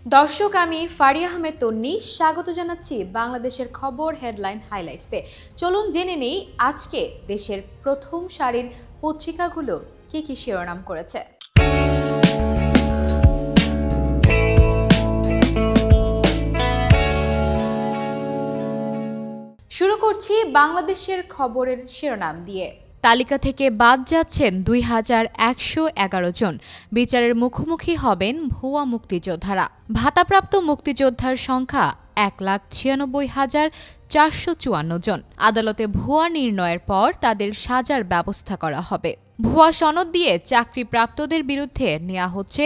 দর্শক, আমি ফারিয়া আহমেদ তন্নি স্বাগত জানাচ্ছি বাংলাদেশের খবর হেডলাইন হাইলাইটসে। চলুন জেনে নেই আজকে দেশের প্রথম সারির পত্রিকাগুলো কি শিরোনাম করেছে। শুরু করছি বাংলাদেশের খবরের শিরোনাম দিয়ে। তালিকা থেকে বাদ যাচ্ছেন 2111 জন। বিচারের মুখোমুখি হবেন ভুয়া মুক্তিযোদ্ধারা। ভাতাপ্রাপ্ত মুক্তিযোদ্ধার সংখ্যা 1,96,454 জন। আদালতে ভুয়া নির্ণয়ের পর তাদের সাজার ব্যবস্থা করা হবে। ভুয়া সনদ দিয়ে চাকরিপ্রাপ্তদের বিরুদ্ধে নেওয়া হচ্ছে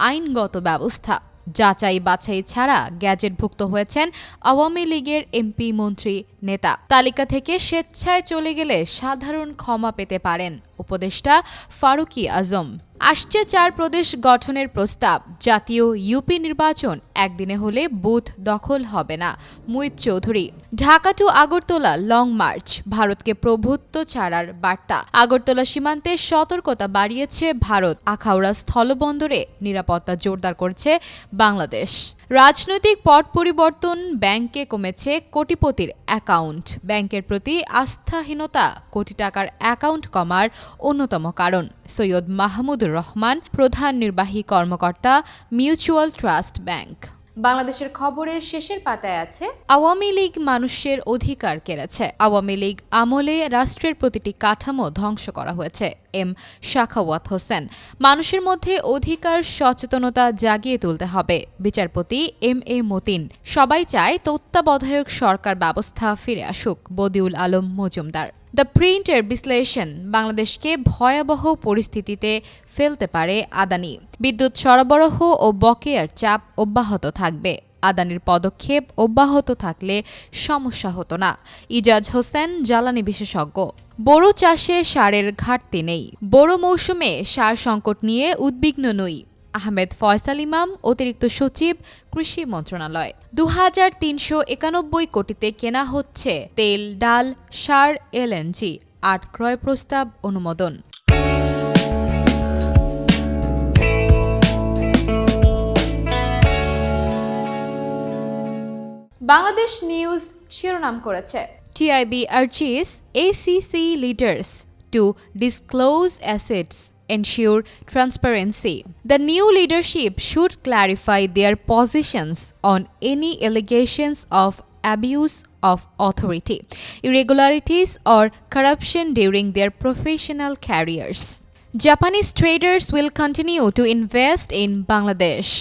আইনগত ব্যবস্থা। যাচাই বাছাই ছাড়া গ্যাজেটভুক্ত হয়েছেন আওয়ামী লীগের এমপি, মন্ত্রী, নেতা। তালিকা থেকে স্বেচ্ছায় চলে গেলে সাধারণ ক্ষমা পেতে পারেন উপদেষ্টা ফারুকী আজম। আসছে 4 প্রদেশ গঠনের প্রস্তাব। জাতীয় ইউপি নির্বাচন একদিনে হলে বুথ দখল হবে না, মুইত Chowdhury. Dhaka to Agartala long march, ভারতকে প্রভুত্ব ছাড়ার বার্তা। আগরতলা সীমান্তে সতর্কতা বাড়িয়েছে ভারত। আখাউড়া স্থলবন্দরে নিরাপত্তা জোরদার করছে বাংলাদেশ। রাজনৈতিক পট পরিবর্তন, ব্যাংকে কমেছে কোটিপতির অ্যাকাউন্ট। ব্যাংকের প্রতি আস্থাহীনতা কোটি টাকার অ্যাকাউন্ট কমার অন্যতম কারণ। সৈয়দ মাহমুদুর রহমান, প্রধান নির্বাহী কর্মকর্তা, মিউচুয়াল ট্রাস্ট ব্যাংক। বাংলাদেশের খবরের শেষের পাতায় আছে, আওয়ামী লীগ মানুষের অধিকার কেড়েছে। আওয়ামী লীগ আমলে রাষ্ট্রের প্রতিটি কাঠামো ধ্বংস করা হয়েছে। এম শাখাওয়াত হোসেন। মানুষের মধ্যে অধিকার সচেতনতা জাগিয়ে তুলতে হবে। বিচারপতি এম এ মতিন। সবাই চায় তত্ত্বাবধায়ক সরকার ব্যবস্থা ফিরে আসুক। বদিউল আলম মজুমদার। দ্য প্রিন্টের বিশ্লেষণ, বাংলাদেশকে ভয়াবহ পরিস্থিতিতে ফেলতে পারে আদানি। বিদ্যুৎ সরবরাহ ও বকেয়ার চাপ অব্যাহত থাকবে। আদানির পদক্ষেপ অব্যাহত থাকলে সমস্যা হতো না। ইজাজ হোসেন, জ্বালানি বিশেষজ্ঞ। বোরো চাষে সারের ঘাটতি নেই। বোরো মৌসুমে সার সংকট নিয়ে উদ্বিগ্ন নই। আহমেদ ফয়সাল ইমাম, অতিরিক্ত সচিব, কৃষি মন্ত্রণালয়। 2391 কোটিতে কেনা হচ্ছে তেল, ডাল, সার, এলএনজি। 8 ক্রয় প্রস্তাব অনুমোদন। বাংলাদেশ নিউজ শিরোনাম করেছে, TIB urges ACC leaders to disclose assets, ensure transparency. The new leadership should clarify their positions on any allegations of abuse of authority, irregularities or corruption during their professional careers. Japanese traders will continue to invest in Bangladesh.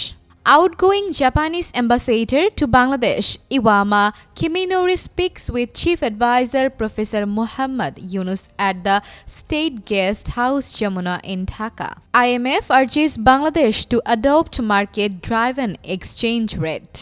Outgoing Japanese ambassador to Bangladesh, Iwama Kiminori, speaks with Chief Advisor Professor Muhammad Yunus at the State Guest House Jamuna in Dhaka. IMF urges Bangladesh to adopt market-driven exchange rate.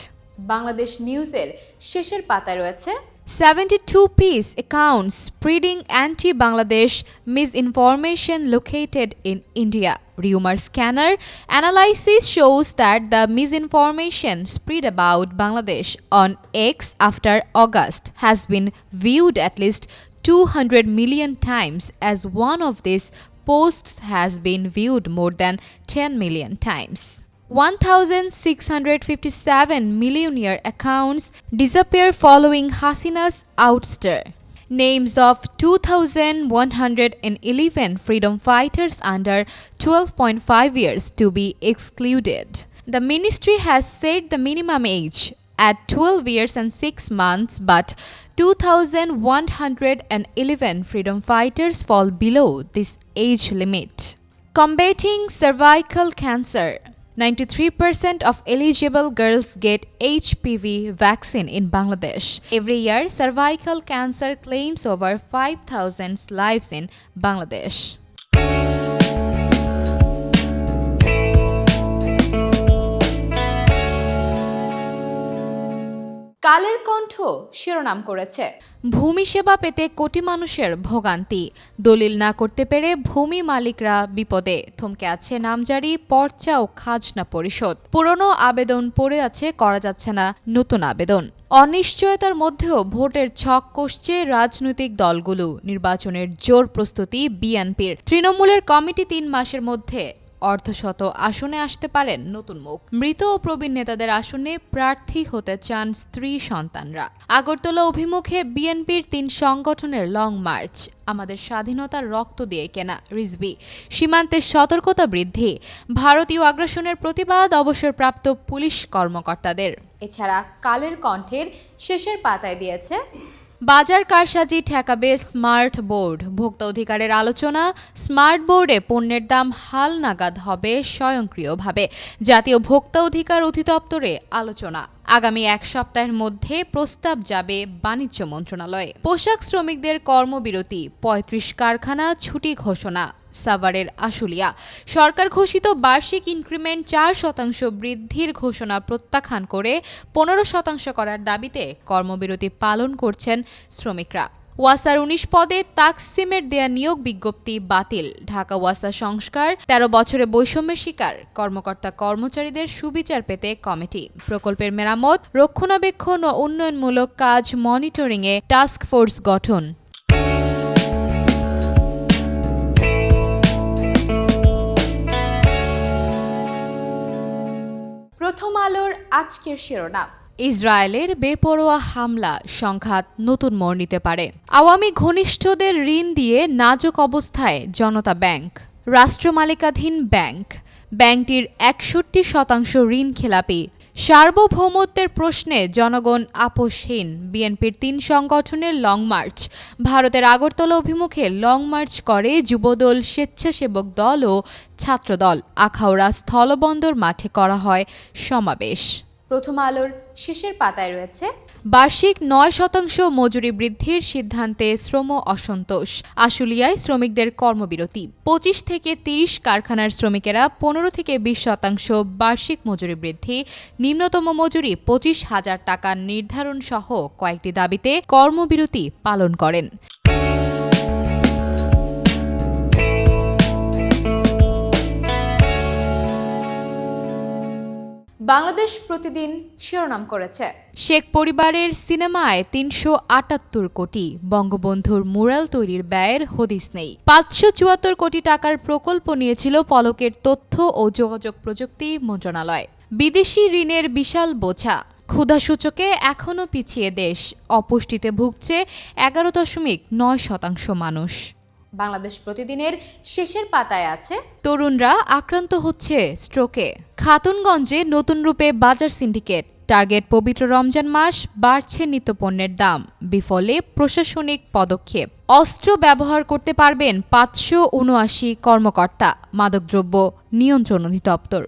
Bangladesh Newsের শেষের পাতায় রয়েছে, 72 piece accounts spreading anti-Bangladesh misinformation located in India. Rumor scanner analysis shows that the misinformation spread about Bangladesh on X after August has been viewed at least 200 million times, as one of these posts has been viewed more than 10 million times. 1,657 millionaire accounts disappear following Hasina's ouster. Names of 2,111 freedom fighters under 12.5 years to be excluded. The ministry has set the minimum age at 12 years and 6 months, but 2,111 freedom fighters fall below this age limit. Combating cervical cancer. 93% of eligible girls get HPV vaccine in Bangladesh. Every year, cervical cancer claims over 5,000 lives in Bangladesh. Kaler Kantho শিরোনাম করেছে, ভূমি সেবা পেতে কোটি মানুষের ভোগান্তি। দলিল না করতে পেরে ভূমি মালিকরা বিপদে। থমকে আছে নামজারি, পর্চা ও খাজনা পরিশোধ। পুরনো আবেদন পড়ে আছে, করা যাচ্ছে না নতুন আবেদন। অনিশ্চয়তার মধ্যেও ভোটের ছক কষছে রাজনৈতিক দলগুলো। নির্বাচনের জোর প্রস্তুতি বিএনপির। তৃণমূলের কমিটি 3 মাসের মধ্যে অর্ধশত আসনে আসতে পারেন নতুন মুখ। মৃত ও প্রবীণ নেতাদের আসনে প্রার্থী হতে চান স্ত্রী সন্তানরা। আগরতলা অভিমুখে বিএনপির ৩ সংগঠনের লং মার্চ। আমাদের স্বাধীনতার রক্ত দিয়ে কেনা রিজভী। সীমান্তে সতর্কতা বৃদ্ধি। ভারতীয় আগ্রাসনের প্রতিবাদ অবসরপ্রাপ্ত পুলিশ কর্মকর্তাদের। এছাড়া কালের কণ্ঠের শেষের পাতায় দিয়েছে বাজার কারসাজি ঠেকাবে স্মার্ট বোর্ড। ভোক্তা অধিকারের আলোচনা। স্মার্ট বোর্ডে পণ্যের দাম হালনাগাদ হবে স্বয়ংক্রিয়ভাবে। জাতীয় ভোক্তা অধিকার অধিদপ্তরে আলোচনা। আগামী 1 সপ্তাহের মধ্যে প্রস্তাব যাবে বাণিজ্য মন্ত্রণালয়ে। পোশাক শ্রমিকদের কর্মবিরতি। ৩৫ কারখানা ছুটি ঘোষণা। সাভারের আশুলিয়া। সরকার ঘোষিত বার্ষিক ইনক্রিমেন্ট 4% বৃদ্ধির ঘোষণা প্রত্যাখ্যান করে 15% করার দাবিতে কর্মবিরতি পালন করছেন শ্রমিকরা। ওয়াসার 19 পদে তাকসিমের দেয়া নিয়োগ বিজ্ঞপ্তি বাতিল। ঢাকা ওয়াসা সংস্কার। 13 বছরে বৈষম্যের শিকার কর্মকর্তা কর্মচারীদের সুবিচার পেতে কমিটি। প্রকল্পের মেরামত, রক্ষণাবেক্ষণ ও উন্নয়নমূলক কাজ মনিটরিংয়ে টাস্ক ফোর্স গঠন। প্রথম আলোর আজকের শিরোনাম। ইসরায়েলের বেপরোয়া হামলা সংঘাত নতুন মোড় নিতে পারে। আওয়ামী ঘনিষ্ঠদের ঋণ দিয়ে নাজুক অবস্থায় জনতা ব্যাংক। রাষ্ট্রমালিকাধীন ব্যাংক। ব্যাংকটির 61% ঋণ খেলাপি। সার্বভৌমত্বের প্রশ্নে জনগণ আপোষহীন। বিএনপির 3 সংগঠনের লং মার্চ। ভারতের আগরতলা অভিমুখে লং মার্চ করে যুবদল, স্বেচ্ছাসেবক দল ও ছাত্রদল। আখাউড়া স্থলবন্দর মাঠে করা হয় সমাবেশ। প্রথম আলোর শেষের পাতায় রয়েছে বার্ষিক 9% মজুরি বৃদ্ধির সিদ্ধান্তে শ্রম অসন্তোষ। আশুলিয়ায় শ্রমিকদের কর্মবিরতি। 25 থেকে 30 কারখানার শ্রমিকেরা 15 থেকে 20% বার্ষিক মজুরি বৃদ্ধি। নিম্নতম মজুরি 25,000 টাকা নির্ধারণ সহ কয়েকটি দাবিতে কর্মবিরতি পালন করেন। বাংলাদেশ প্রতিদিন শিরোনাম করেছে শেখ পরিবারের সিনেমায় 378 কোটি। বঙ্গবন্ধুর মুরাল তৈরির ব্যয়ের হদিস নেই। 574 কোটি টাকার প্রকল্প নিয়েছিল পলকের তথ্য ও যোগাযোগ প্রযুক্তি মন্ত্রণালয়। বিদেশি ঋণের বিশাল বোঝা। ক্ষুধাসূচকে এখনও পিছিয়ে দেশ। অপুষ্টিতে ভুগছে 11.9% মানুষ। বাংলাদেশ প্রতিদিনের শেষের পাতায় আছে তরুণরা আক্রান্ত হচ্ছে স্ট্রোকে। খাতুনগঞ্জে নতুন রূপে বাজার সিন্ডিকেট। টার্গেট পবিত্র রমজান মাস। বাড়ছে নিত্যপণ্যের দাম। বিফলে প্রশাসনিক পদক্ষেপ। অস্ত্র ব্যবহার করতে পারবেন 579 কর্মকর্তা। মাদকদ্রব্য নিয়ন্ত্রণ অধিদপ্তর।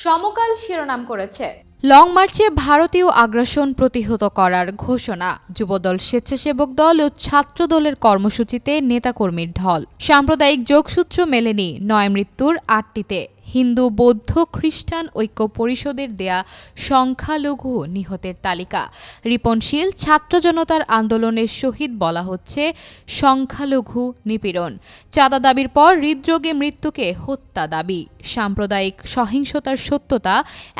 সমকাল শিরোনাম করেছে লং মার্চে ভারতীয় আগ্রাসন প্রতিহত করার ঘোষণা। যুবদল, স্বেচ্ছাসেবক দল ও ছাত্রদলের কর্মসূচিতে নেতাকর্মীর ঢল। সাম্প্রদায়িক যোগসূত্র মেলেনি 9 মৃত্যুর 8টিতে। হিন্দু, বৌদ্ধ, খ্রিস্টান ঐক্য পরিষদের দেয়া সংখ্যালঘু নিহতের তালিকা। রিপনশীল ছাত্র জনতার আন্দোলনের শহীদ বলা হচ্ছে সংখ্যালঘু নিপীড়ন। চাঁদা দাবির পর হৃদরোগে মৃত্যুকে হত্যা দাবি। সাম্প্রদায়িক সহিংসতার সত্যতা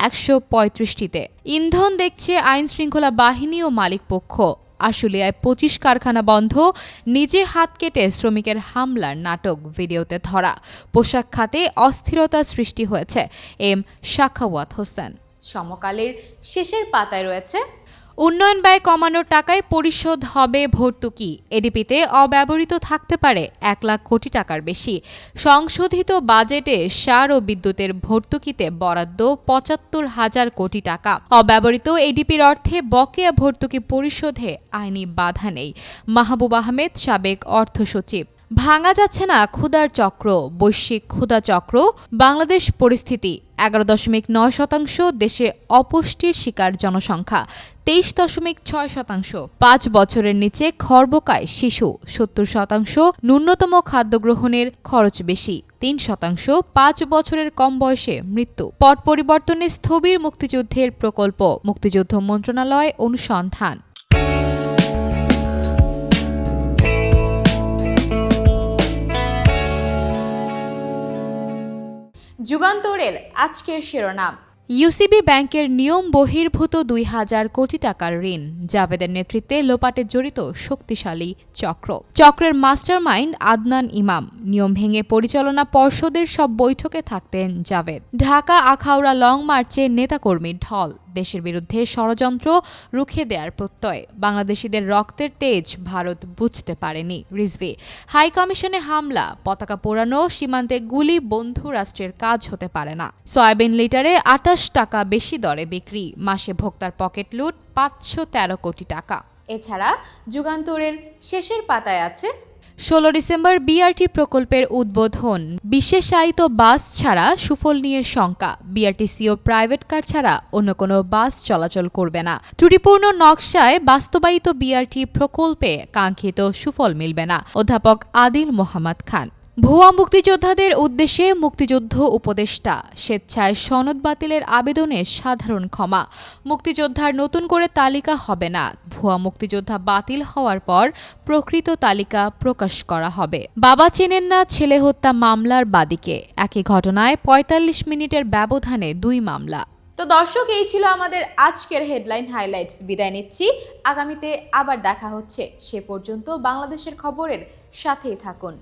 135টিতে। ইন্ধন দেখছে আইনশৃঙ্খলা বাহিনী ও মালিকপক্ষ। আশুলিয়ায় 25 কারখানা বন্ধ। নিজে হাত কেটে শ্রমিকের হামলার নাটক ভিডিওতে ধরা। পোশাক খাতে অস্থিরতা সৃষ্টি হয়েছে। এম সাখাওয়াত হোসেন। সমকালের শেষের পাতায় রয়েছে উন্নয়ন ব্যয় কমানোর টাকায় পরিশোধ হবে ভর্তুকি। এডিপিতে অব্যবহৃত থাকতে পারে 1 লাখ কোটি টাকার বেশি। সংশোধিত বাজেটে সার ও বিদ্যুতের ভর্তুকিতে বরাদ্দ 75,000 কোটি টাকা। অব্যবহৃত এডিপির অর্থে বকেয়া ভর্তুকি পরিশোধে আইনি বাধা নেই। মাহবুব আহমেদ, সাবেক অর্থ সচিব। ভাঙা যাচ্ছে না ক্ষুধার চক্র। বৈশ্বিক ক্ষুধা চক্র। বাংলাদেশ পরিস্থিতি। 11.9% দেশে অপুষ্টির শিকার জনসংখ্যা। 23.6%। 5 বছরের নিচে খর্বকায় শিশু। 70% ন্যূনতম খাদ্য গ্রহণের খরচ বেশি। 3% 5 বছরের কম বয়সে মৃত্যু। পট পরিবর্তনে স্থবির মুক্তিযুদ্ধের প্রকল্প। মুক্তিযুদ্ধ মন্ত্রণালয় অনুসন্ধান। যুগান্তরের আজকের শিরোনাম ইউসিবি ব্যাংকের নিয়ম বহির্ভূত ২,০০০ কোটি টাকার ঋণ, জাভেদের নেতৃত্বে লোপাটে জড়িত শক্তিশালী চক্রের মাস্টারমাইন্ড আদনান ইমাম। নিয়ম ভেঙে পরিচালনা পর্ষদের সব বৈঠকে থাকতেন জাভেদ। ঢাকা আখাউড়া লং মার্চে নেতাকর্মীর ঢল, দেশের বিরুদ্ধে ষড়যন্ত্র রুখে দেওয়ার প্রত্যয়। বাংলাদেশিদের রক্তের তেজ ভারত বুঝতে পারেনি, রিজভী। হাই কমিশনে হামলা, পতাকা পোড়ানো, সীমান্তে গুলি বন্ধু রাষ্ট্রের কাজ হতে পারে না। সয়াবিন লিটারে ২৮ টাকা বেশি দরে বিক্রি, মাসে ভোক্তার পকেট লুট ৫১৩ কোটি টাকা। এছাড়া যুগান্তরের শেষের পাতায় আছে ১৬ ডিসেম্বর বিআরটি প্রকল্পের উদ্বোধন, বিশেষায়িত বাস ছাড়া সুফল নিয়ে শঙ্কা। বিআরটিসিও প্রাইভেট কার ছাড়া অন্য কোনো বাস চলাচল করবে না। ত্রুটিপূর্ণ নকশায় বাস্তবায়িত বিআরটি প্রকল্পে কাঙ্ক্ষিত সুফল মিলবে না। অধ্যাপক আদিল মোহাম্মদ খান। ভুয়া মুক্তিযোদ্ধাদের উদ্দেশ্যে মুক্তিযুদ্ধ উপদেষ্টা, স্বেচ্ছায় সনদ বাতিলের আবেদনে সাধারণ ক্ষমা। মুক্তিযোদ্ধার নতুন করে তালিকা হবে না, ভুয়া মুক্তিযোদ্ধা বাতিল হওয়ার পর প্রকৃত তালিকা প্রকাশ করা হবে। বাবা চেনেন না ছেলে হত্যা মামলার বাদীকে, একই ঘটনায় ৪৫ মিনিটের ব্যবধানে ২ মামলা। তো দর্শক, এই ছিল আমাদের আজকের হেডলাইন হাইলাইটস। বিদায় নিচ্ছি, আগামীতে আবার দেখা হচ্ছে। সে পর্যন্ত বাংলাদেশের খবরের সাথেই থাকুন।